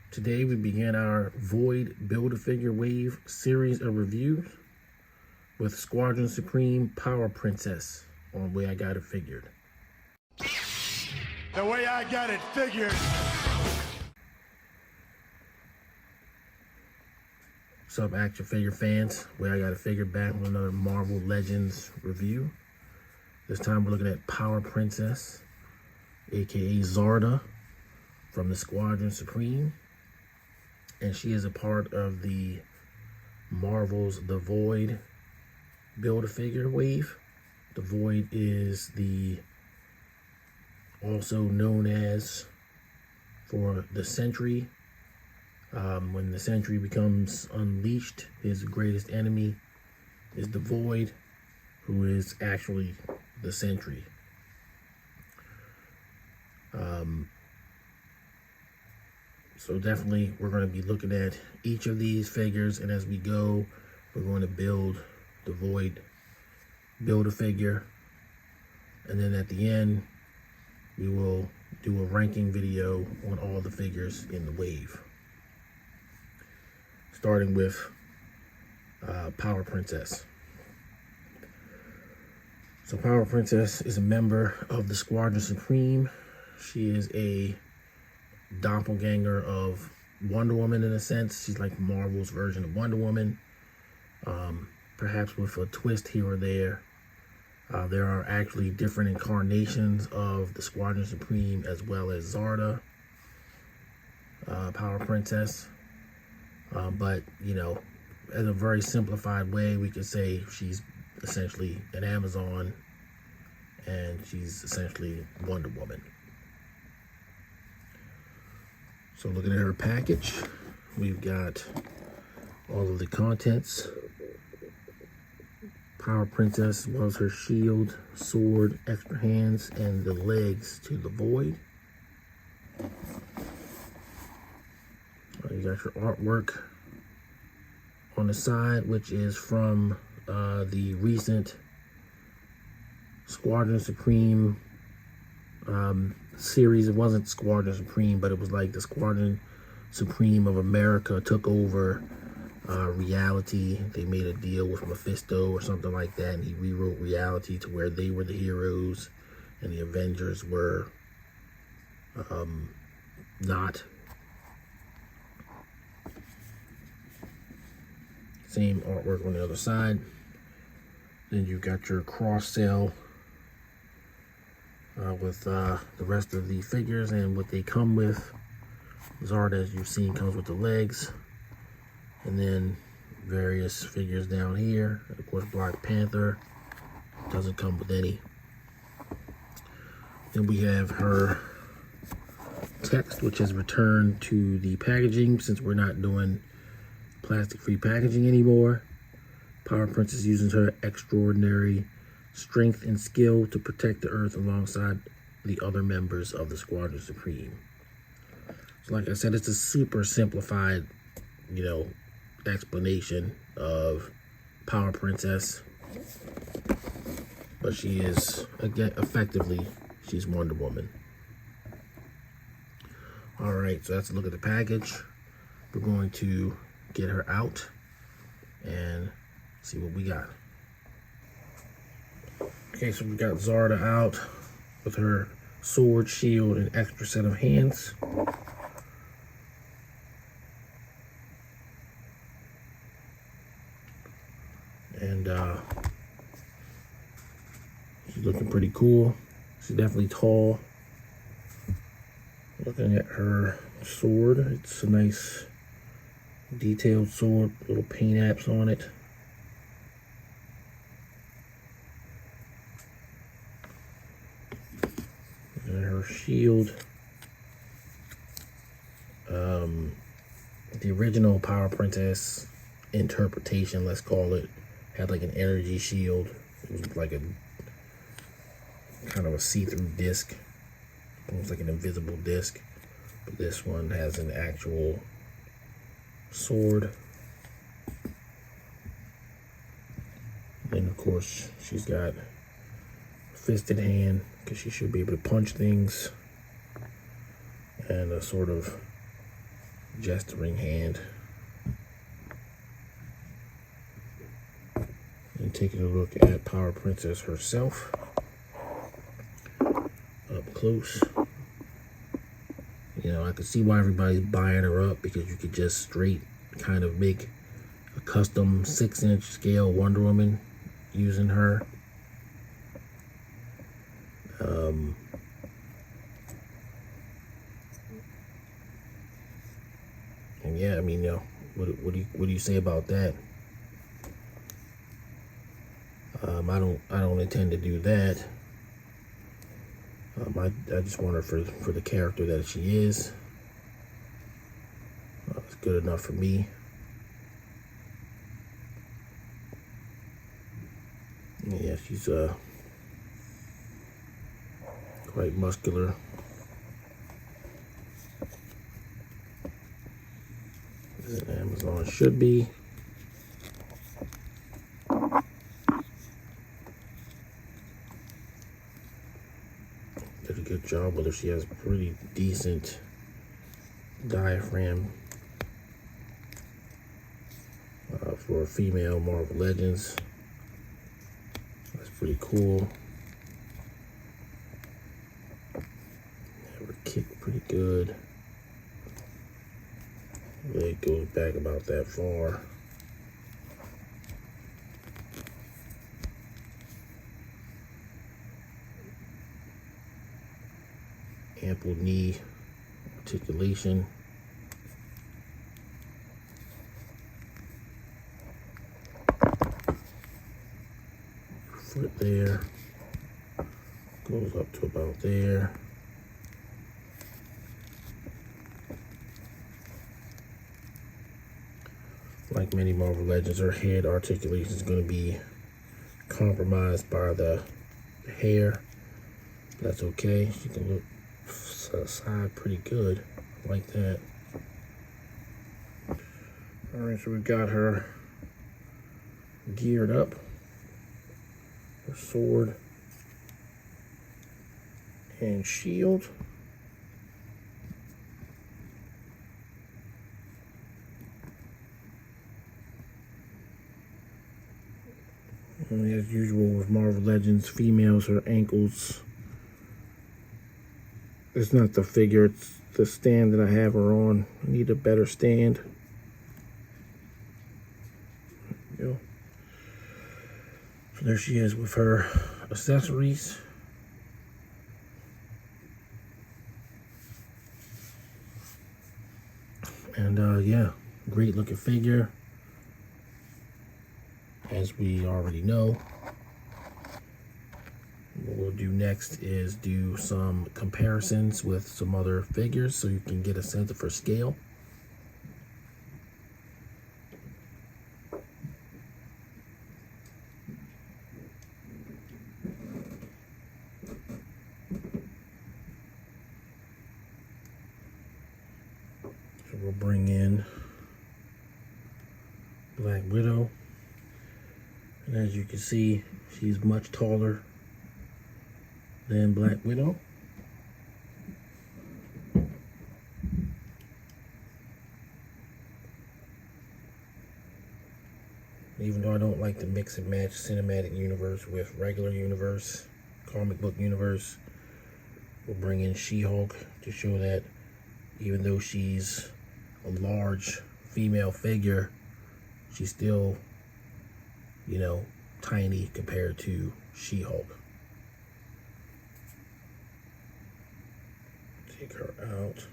Today we begin our Void Build-A-Figure Wave series of reviews with Squadron Supreme Power Princess on Way I Got It Figured. The way I got it figured. What's up, action figure fans? Way I Got It Figured back with another Marvel Legends review. This time we're looking at Power Princess, aka Zarda from the Squadron Supreme. And she is a part of the Marvel's The Void Build-A-Figure wave. The Void is the also known as for the Sentry. When the Sentry becomes unleashed, his greatest enemy is the Void, who is actually the Sentry. So definitely we're going to be looking at each of these figures, and as we go, we're going to build the Void Build-A-Figure, and then at the end we will do a ranking video on all the figures in the wave, starting with Power Princess. So Power Princess is a member of the Squadron Supreme. She is a doppelganger of Wonder Woman in a sense. She's like Marvel's version of Wonder Woman, perhaps with a twist here or there. There are actually different incarnations of the Squadron Supreme as well as Zarda, Power Princess. But, you know, in a very simplified way, we could say she's essentially an Amazon and she's essentially Wonder Woman. So looking at her package, we've got all of the contents. Power Princess, as well as her shield, sword, extra hands, and the legs to the Void. You got your artwork on the side, which is from the recent Squadron Supreme series. It wasn't Squadron Supreme, but it was like the Squadron Supreme of America took over reality. They made a deal with Mephisto or something like that, and he rewrote reality to where they were the heroes and the Avengers were not. Same artwork on the other side. Then you've got your cross sale with the rest of the figures and what they come with. Zarda, as you've seen, comes with the legs, and then various figures down here. Of course, Black Panther doesn't come with any. Then we have her text, which has returned to the packaging since we're not doing plastic-free packaging anymore. Power Princess uses her extraordinary strength and skill to protect the Earth alongside the other members of the Squadron Supreme. So like I said, it's a super simplified, you know, explanation of Power Princess. But she is, again, effectively, she's Wonder Woman. Alright, so that's a look at the package. We're going to get her out and see what we got. Okay, so we got Zarda out with her sword, shield, and extra set of hands. And she's looking pretty cool. She's definitely tall. Looking at her sword, it's a nice detailed sword, little paint apps on it. And her shield. The original Power Princess interpretation, let's call it, had like an energy shield. It was like a kind of a see-through disc, almost like an invisible disc. But this one has an actual sword. And of course, she's got a fisted hand because she should be able to punch things, and a sort of gesturing hand. And taking a look at Power Princess herself up close. You know, I can see why everybody's buying her up, because you could just straight kind of make a custom 6-inch scale Wonder Woman using her. And yeah, I mean, you know, what do you say about that? I don't intend to do that. I just want her for the character that she is. It's good enough for me. Yeah, she's quite muscular. As an Amazon should be. Did a good job with her. She has pretty decent diaphragm for a female Marvel Legends. That's pretty cool. Have her kick pretty good. Leg goes back about that far. Ample knee articulation. Foot there. Goes up to about there. Like many Marvel Legends, her head articulation is going to be compromised by the hair. That's okay. She can look side pretty good. I like that. Alright, so we've got her geared up. Her sword and shield. And as usual with Marvel Legends, females, her ankles. It's not the figure, it's the stand that I have her on. I need a better stand. There we go. So there she is with her accessories. And yeah, great looking figure. As we already know, what we'll do next is do some comparisons with some other figures so you can get a sense of her scale. So we'll bring in Black Widow. And as you can see, she's much taller than Black Widow. Even though I don't like to mix and match cinematic universe with regular universe, comic book universe, we'll bring in She-Hulk to show that even though she's a large female figure, she's still, you know, tiny compared to She-Hulk. Take her out.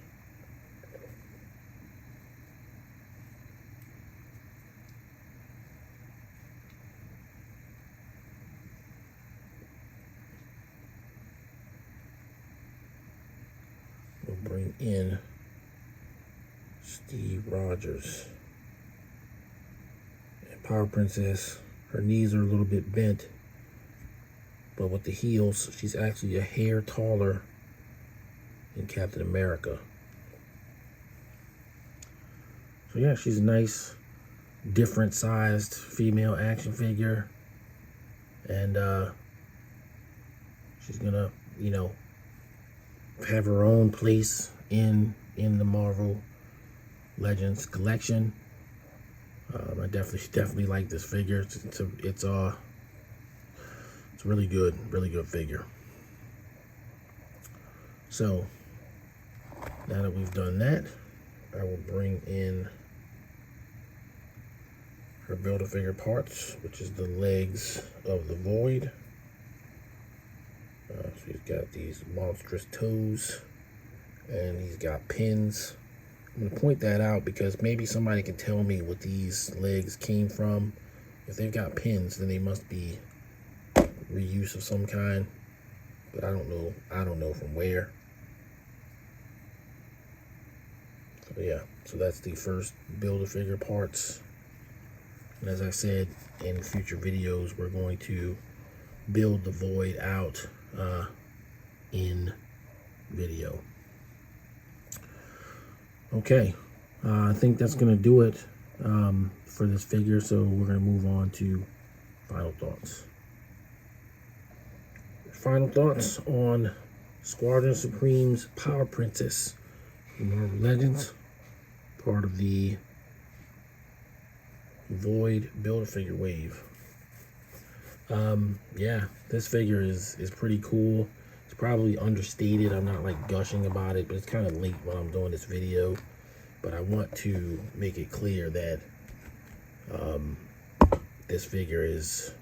We'll bring in Steve Rogers. And Power Princess, her knees are a little bit bent, but with the heels, she's actually a hair taller than Captain America. So yeah, she's a nice, different sized female action figure. And she's gonna, you know, have her own place in the Marvel Legends collection. I definitely like this figure. It's really good figure. So now that we've done that, I will bring in her Build-A-Figure parts, which is the legs of the Void. She's got these monstrous toes, and he's got pins. I'm going to point that out because maybe somebody can tell me what these legs came from. If they've got pins, then they must be reuse of some kind, but I don't know from where. So yeah, so that's the first Build-A-Figure parts. And as I said, in future videos, we're going to build the Void out in video. Okay, I think that's going to do it for this figure, so we're going to move on to final thoughts. Final thoughts on Squadron Supreme's Power Princess from Marvel Legends, part of the Void Build-A-Figure wave. Yeah, this figure is pretty cool. It's probably understated. I'm not like gushing about it, but it's kind of late when I'm doing this video. But I want to make it clear that this figure is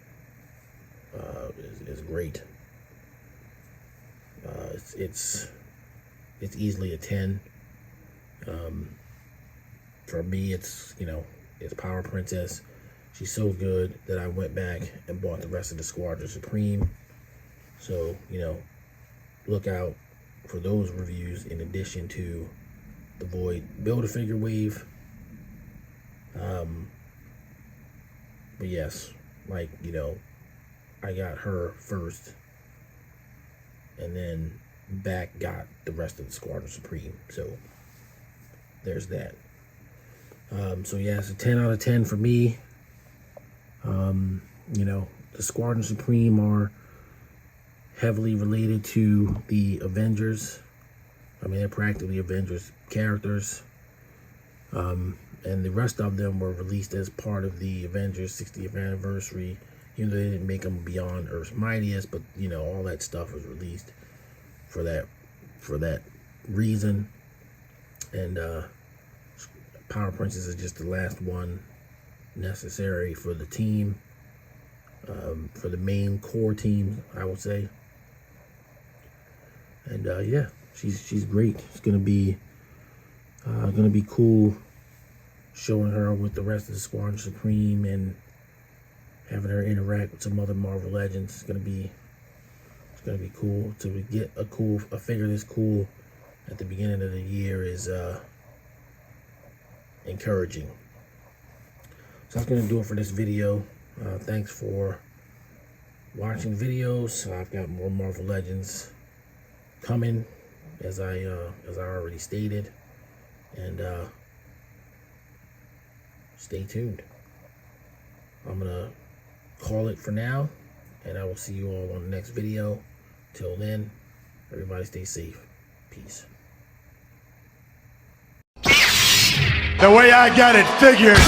great. It's easily a 10. For me, it's Power Princess. She's so good that I went back and bought the rest of the Squadron Supreme. So, look out for those reviews in addition to the Void Build-A-Figure wave. But yes, I got her first, and then back got the rest of the Squadron Supreme. So there's that. So yeah, it's a 10 out of 10 for me. The Squadron Supreme are heavily related to the Avengers. I mean, they're practically Avengers characters. And the rest of them were released as part of the Avengers 60th anniversary. Even though they didn't make them Beyond Earth's Mightiest, but all that stuff was released for that reason. And Power Princess is just the last one necessary for the team, for the main core team, I would say. And yeah, she's great. It's gonna be cool showing her with the rest of the Squadron Supreme and having her interact with some other Marvel Legends. It's gonna be cool to get a figure this cool at the beginning of the year is encouraging. So that's gonna do it for this video. Thanks for watching videos. I've got more Marvel Legends coming, as I already stated, and stay tuned. I'm gonna call it for now, and I will see you all on the next video. Till then, everybody stay safe. Peace. The way I got it figured.